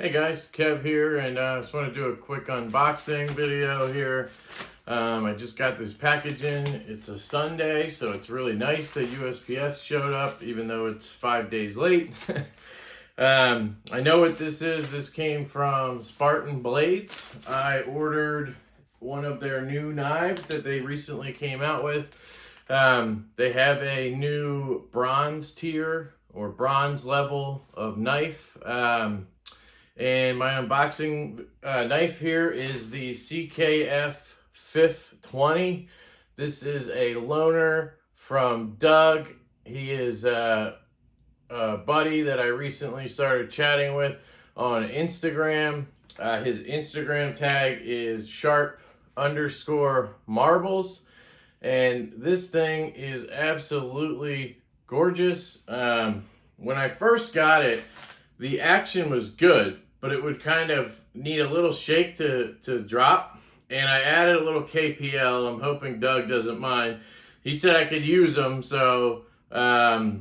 Hey guys, Kev here, and I just want to do a quick unboxing video here. I just got this package in. It's a Sunday, so it's really nice that USPS showed up, even though it's 5 days late. I know what this is. This came from Spartan Blades. I ordered one of their new knives that they recently came out with. They have a new bronze tier or bronze level of knife. And my unboxing knife here is the CKF 520. This is a loaner from Doug. He is a buddy that I recently started chatting with on Instagram. His Instagram tag is sharp_marbles. And this thing is absolutely gorgeous. When I first got it, the action was good, but it would kind of need a little shake to drop. And I added a little KPL. I'm hoping Doug doesn't mind. He said I could use them, so I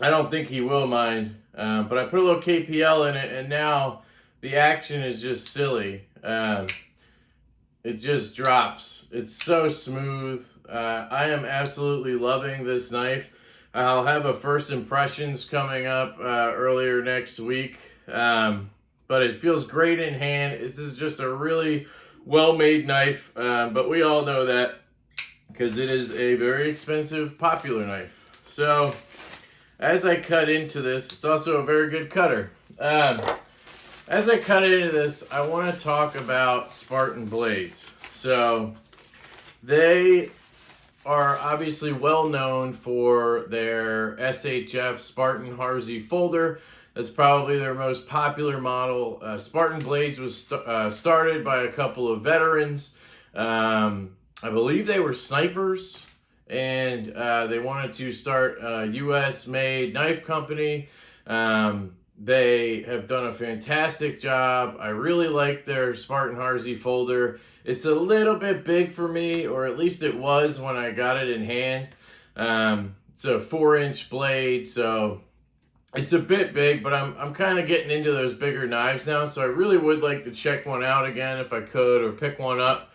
don't think he will mind. But I put a little KPL in it, and now the action is just silly. It just drops. It's so smooth. I am absolutely loving this knife. I'll have a first impressions coming up earlier next week. But it feels great in hand. This is just a really well-made knife. But we all know that because it is a very expensive, popular knife. So as I cut into this, it's also a very good cutter. As I cut into this, I want to talk about Spartan Blades. So they are obviously well known for their SHF Spartan Harzy folder. That's probably their most popular model. Spartan Blades was started by a couple of veterans. I believe they were snipers, and they wanted to start a US-made knife company. They have done a fantastic job. I really like their Spartan Harzy folder. It's a little bit big for me, or at least it was when I got it in hand. It's a 4-inch blade, so it's a bit big, but I'm kind of getting into those bigger knives now, so I really would like to check one out again if I could, or pick one up.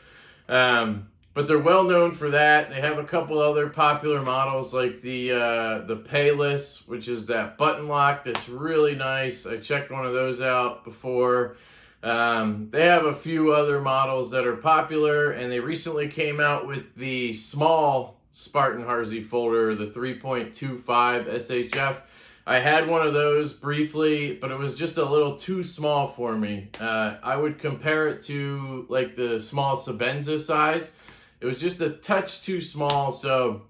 But they're well known for that. They have a couple other popular models like the Payless, which is that button lock that's really nice. I checked one of those out before. They have a few other models that are popular, and they recently came out with the small Spartan Harzy folder, the 3.25 SHF. I had one of those briefly, but it was just a little too small for me. I would compare it to like the small Sabenza size. It was just a touch too small, so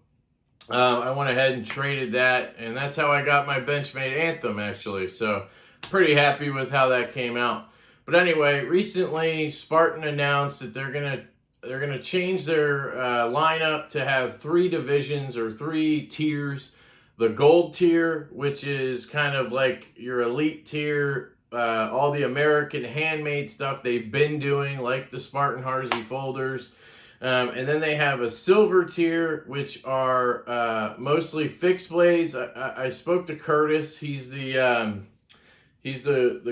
I went ahead and traded that, and that's how I got my Benchmade Anthem, actually. So pretty happy with how that came out. But anyway, recently Spartan announced that they're gonna change their lineup to have 3 divisions or 3 tiers. The gold tier, which is kind of like your elite tier, all the American handmade stuff they've been doing, like the Spartan Harzy folders. And then they have a silver tier, which are mostly fixed blades. I spoke to Curtis. He's the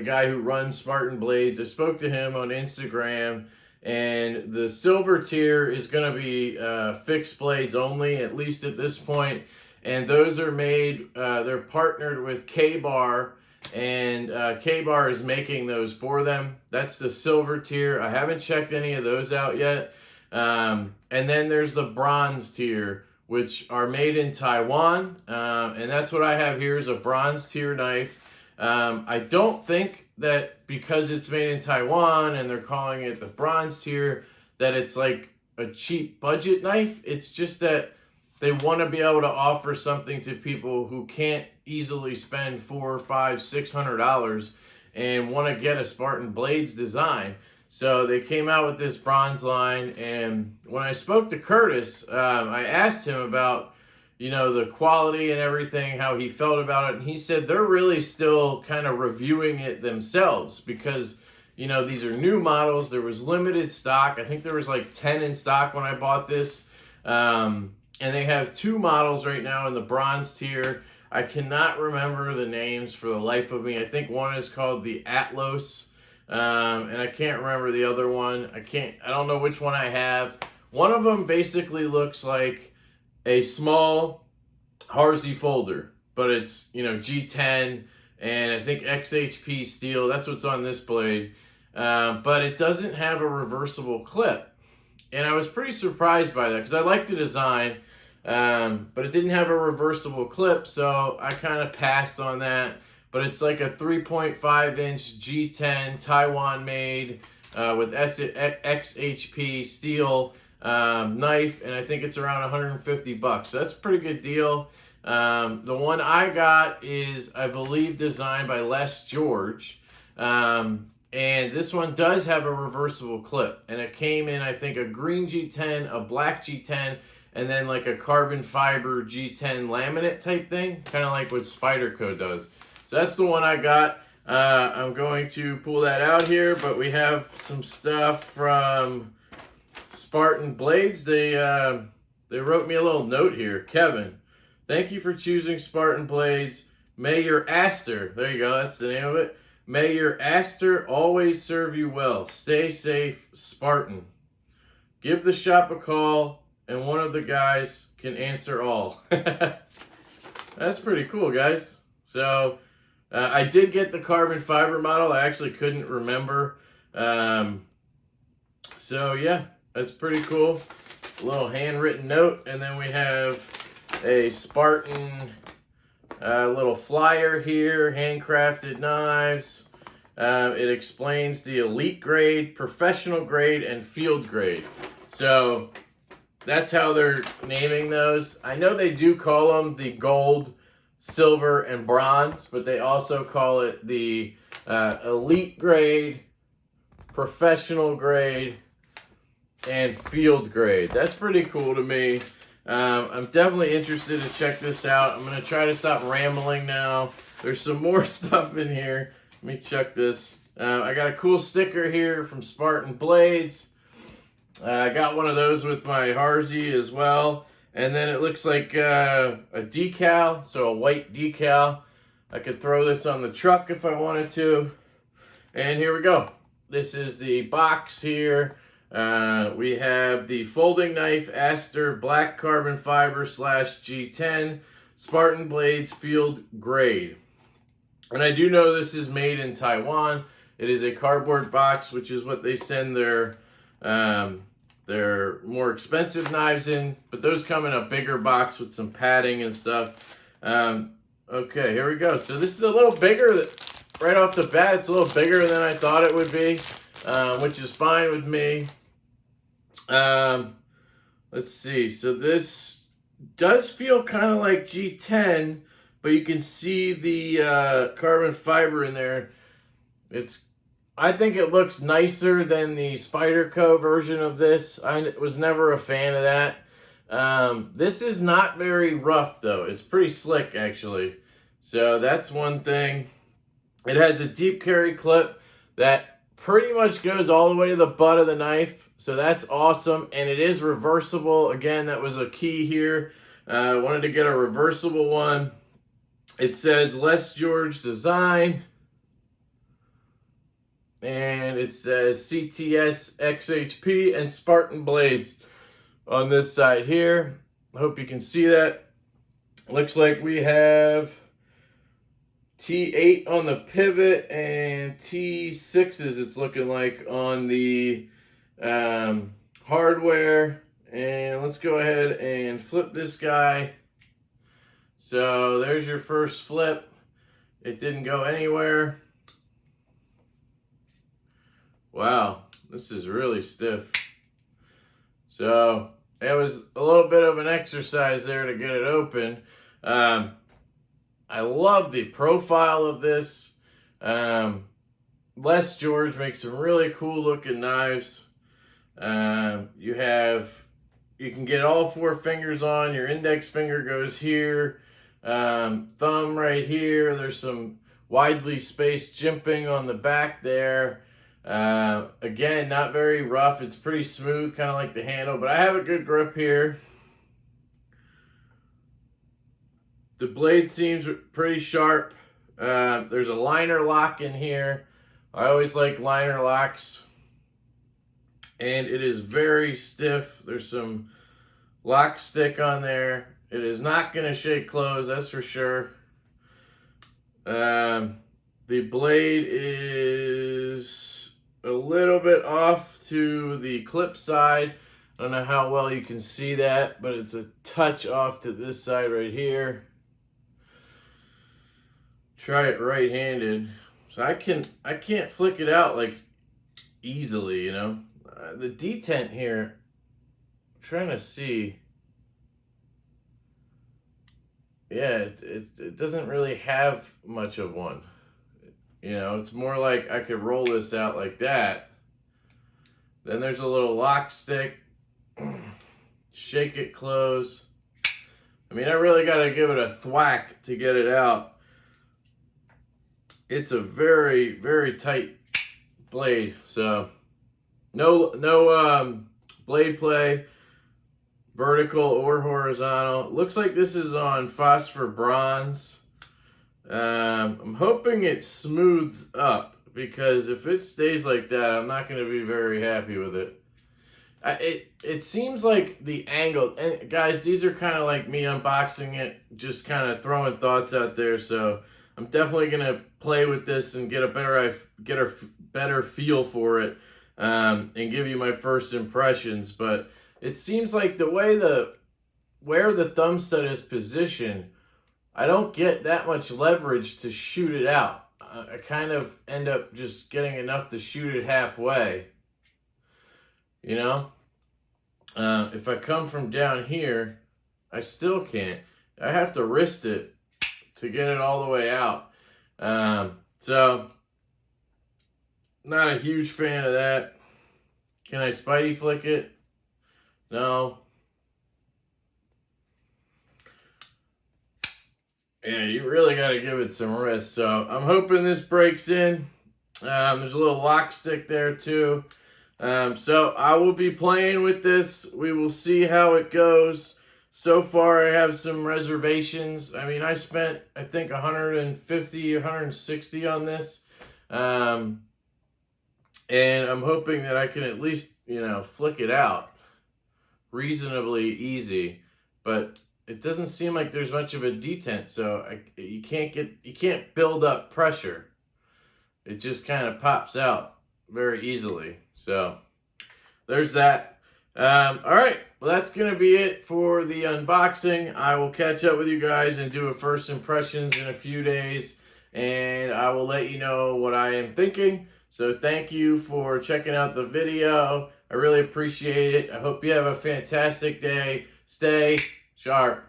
guy who runs Spartan Blades. I spoke to him on Instagram, and the silver tier is going to be fixed blades only, at least at this point. And those are made, they're partnered with K-Bar, and K-Bar is making those for them. That's the silver tier. I haven't checked any of those out yet. And then there's the bronze tier, which are made in Taiwan. And that's what I have here, is a bronze tier knife. I don't think that because it's made in Taiwan and they're calling it the bronze tier, that it's like a cheap budget knife. It's just that they want to be able to offer something to people who can't easily spend $400, $500, $600 and want to get a Spartan Blades design. So they came out with this bronze line, and when I spoke to Curtis, I asked him about, the quality and everything, how he felt about it, and he said they're really still kind of reviewing it themselves because, these are new models. There was limited stock. I think there was like 10 in stock when I bought this. And they have 2 models right now in the bronze tier. I cannot remember the names for the life of me. I think one is called the Atlas, and I can't remember the other one. I don't know which one I have. One of them basically looks like a small Harsey folder, but it's, G10 and I think XHP steel. That's what's on this blade. But it doesn't have a reversible clip. And I was pretty surprised by that because I like the design, but it didn't have a reversible clip, so I kind of passed on that. But it's like a 3.5-inch G10 Taiwan made with XHP steel knife, and I think it's around 150 bucks. So that's a pretty good deal. The one I got is, I believe, designed by Les George. And this one does have a reversible clip, and it came in, I think, a green G10, a black G10, and then like a carbon fiber G10 laminate type thing, kind of like what Spyderco does. So that's the one I got. I'm going to pull that out here, but we have some stuff from Spartan Blades. They wrote me a little note here. Kevin, thank you for choosing Spartan Blades. May your Astor, there you go, that's the name of it. May your Astor always serve you well. Stay safe, Spartan. Give the shop a call, and one of the guys can answer all. That's pretty cool, guys. So, I did get the carbon fiber model. I actually couldn't remember. So, yeah, that's pretty cool. A little handwritten note, and then we have a Spartan little flyer here, handcrafted knives. It explains the elite grade, professional grade, and field grade. So that's how they're naming those. I know they do call them the gold, silver, and bronze, but they also call it the elite grade, professional grade, and field grade. That's pretty cool to me. I'm definitely interested to check this out. I'm going to try to stop rambling now. There's some more stuff in here. Let me check this. I got a cool sticker here from Spartan Blades. I got one of those with my Harsey as well. And then it looks like a decal, so a white decal. I could throw this on the truck if I wanted to. And here we go. This is the box here. We have the folding knife Astor black carbon fiber / G10 Spartan Blades field grade. And I do know this is made in Taiwan. It is a cardboard box, which is what they send their more expensive knives in. But those come in a bigger box with some padding and stuff. Okay, here we go. So this is a little bigger. Right off the bat, it's a little bigger than I thought it would be, which is fine with me. Let's see. So this does feel kind of like G10, but you can see the carbon fiber in there. I think it looks nicer than the Spyderco version of this. I was never a fan of that. This is not very rough, though. It's pretty slick, actually. So that's one thing. It has a deep carry clip that pretty much goes all the way to the butt of the knife. So that's awesome. And it is reversible. Again, that was a key here. I wanted to get a reversible one. It says Les George Design. And it says CTS, XHP, and Spartan Blades on this side here. I hope you can see that. Looks like we have T8 on the pivot and T6s, it's looking like, on the hardware. And let's go ahead and flip this guy. So there's your first flip. It didn't go anywhere. Wow, this is really stiff. So it was a little bit of an exercise there to get it open. I love the profile of this. Les George makes some really cool looking knives. You can get all 4 fingers on. Your index finger goes here. Thumb right here. There's some widely spaced jimping on the back there. Again, not very rough. It's pretty smooth, kind of like the handle, but I have a good grip here. The blade seems pretty sharp. There's a liner lock in here. I always like liner locks. And it is very stiff. There's some lock stick on there. It is not going to shake close, that's for sure. The blade is a little bit off to the clip side. I don't know how well you can see that, but it's a touch off to this side right here. Try it right-handed. So I can't flick it out like easily, you know. The detent here, I'm trying to see. Yeah, it doesn't really have much of one. You know, it's more like I could roll this out like that. Then there's a little lock stick. Shake it close. I mean, I really got to give it a thwack to get it out. It's a very, very tight blade. So no blade play, vertical or horizontal. Looks like this is on phosphor bronze. I'm hoping it smooths up, because if it stays like that, I'm not going to be very happy with it. It seems like the angle, and guys, these are kind of like me unboxing it, just kind of throwing thoughts out there. So I'm definitely going to play with this and get a better feel for it, and give you my first impressions. But it seems like the way where the thumb stud is positioned, I don't get that much leverage to shoot it out. I kind of end up just getting enough to shoot it halfway. You know, if I come from down here, I still can't. I have to wrist it to get it all the way out. So, not a huge fan of that. Can I Spidey flick it? No. Yeah, you really got to give it some wrist. So, I'm hoping this breaks in. There's a little lock stick there too. So I will be playing with this. We will see how it goes. So far, I have some reservations. I mean, I spent, I think, $150, $160 on this. And I'm hoping that I can at least, you know, flick it out reasonably easy. But it doesn't seem like there's much of a detent, so you can't build up pressure. It just kind of pops out very easily. So there's that. All right, well, that's gonna be it for the unboxing. I will catch up with you guys and do a first impressions in a few days, and I will let you know what I am thinking. So thank you for checking out the video. I really appreciate it. I hope you have a fantastic day. Stay sharp.